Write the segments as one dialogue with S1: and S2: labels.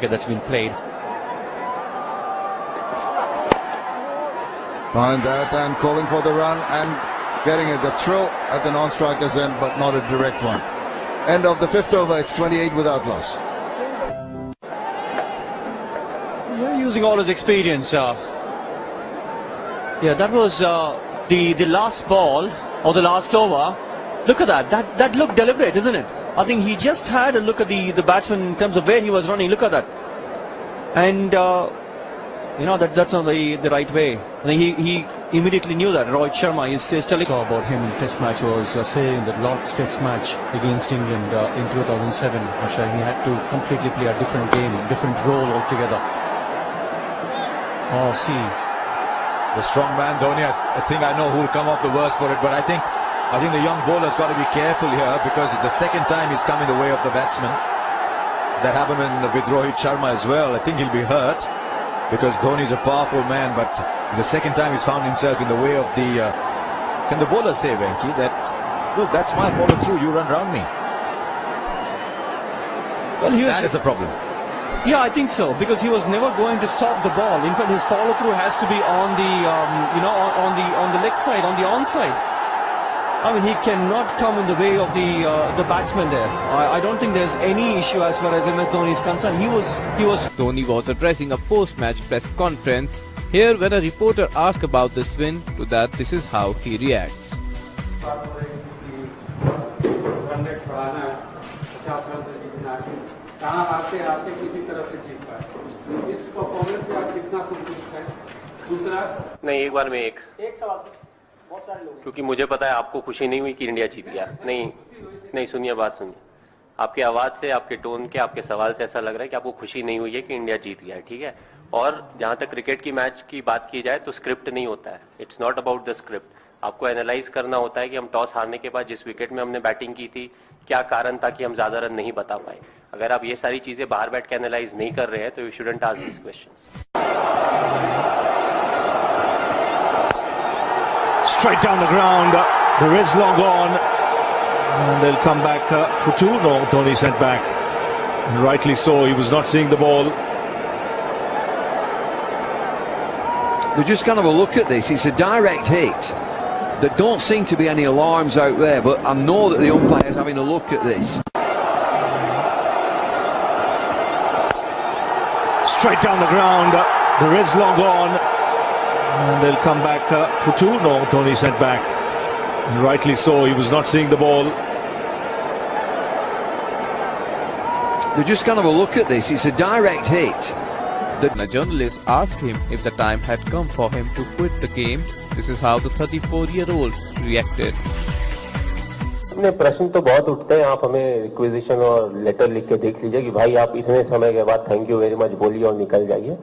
S1: wicket that's been played.
S2: Behind that and calling for the run and getting it. The throw at the non-striker's end, but not a direct one. End of the 5th over. It's 28 without loss.
S1: Yeah, using all his experience. Yeah, that was the last ball or the last over. Look at that. That looked deliberate, isn't it? I think he just had a look at the batsman in terms of where he was running. Look at that. And you know, that's not the right way. I think he immediately knew that. Rohit Sharma is telling about him in Test match was saying that Lord's Test match against England in 2007, he had to completely play a different game, different role altogether. Oh, see.
S3: The strong man Dhoni, I think I know who will come off the worst for it, but I think the young bowler's got to be careful here because it's the second time he's come in the way of the batsman. That happened with Rohit Sharma as well. I think he'll be hurt because Dhoni is a powerful man, but it's the second time he's found himself in the way of the... can the bowler say, Venki, that, look, that's my follow through, you run round me?
S1: Well,
S3: that is the problem.
S1: Yeah, I think so, because he was never going to stop the ball. In fact, his follow through has to be on the, on the leg side, on the onside. I mean, he cannot come in the way of the batsman there. I don't think there's any issue as far as MS Dhoni is concerned. He was.
S4: Dhoni was addressing a post-match press conference. Here, when a reporter asked about this win, to that, this is how he reacts.
S5: नहीं, एक बार में एक सवाल क्योंकि मुझे पता है आपको खुशी नहीं हुई कि इंडिया जीत गया। नहीं सुनिए, बात सुनिए। आपकी आवाज से, आपके टोन के, आपके सवाल से ऐसा लग रहा है कि आपको खुशी नहीं हुई है कि इंडिया जीत गया है, ठीक है। और जहां तक क्रिकेट की मैच की बात की जाए तो स्क्रिप्ट नहीं होता है, it's not about the script. आपको एनालाइज करना होता है कि हम टॉस हारने के बाद जिस विकेट में हमने बैटिंग की थी, क्या कारण था कि हम ज्यादा रन नहीं बता पाए। अगर आप ये सारी चीजें बाहर बैठ के एनालाइज नहीं कर रहे हैं तो you shouldn't ask these questions.
S6: Straight down the ground, there is long on, and they'll come back for two. No, Dhoni sent back, and rightly so. He was not seeing the ball.
S7: They're just going to have a look at this. It's a direct hit. There don't seem to be any alarms out there, but I know that the umpire's having a look at this.
S6: Straight down the ground, there is long on, and they'll come back for two. No, Dhoni sent back, and rightly so. He was not seeing the ball.
S7: They're just going to have a look at this. It's a direct hit.
S4: The journalist asked him if the time had come for him to quit the game. This is how the 34-year-old reacted.
S5: अपने प्रश्न तो बहुत उठते हैं, आप हमें requisition और letter लिख के देख लीजिए कि भाई आप इतने समय के बाद थैंक यू वेरी मच बोलिए और निकल जाइए।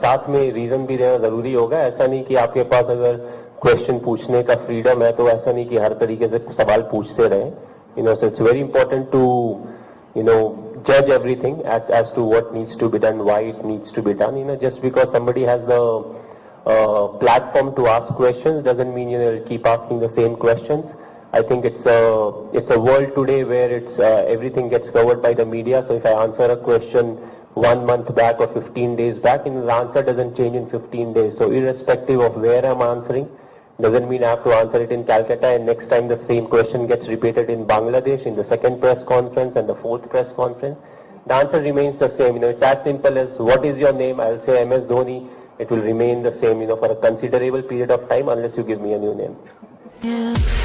S5: साथ में रीजन भी देना जरूरी होगा। ऐसा नहीं कि आपके पास अगर क्वेश्चन पूछने का फ्रीडम है तो ऐसा नहीं कि हर तरीके से सवाल पूछते रहे। So it's very important to judge everything as to what needs to be done, why it needs to be done. Just because somebody has the platform to ask questions doesn't mean you'll keep asking the same questions. I think it's a world today where it's everything gets covered by the media. So if I answer a question 1 month back or 15 days back, the answer doesn't change in 15 days. So irrespective of where I'm answering, doesn't mean I have to answer it in Calcutta and next time the same question gets repeated in Bangladesh in the second press conference and the fourth press conference. The answer remains the same. It's as simple as what is your name? I'll say MS Dhoni. It will remain the same, for a considerable period of time unless you give me a new name. Yeah.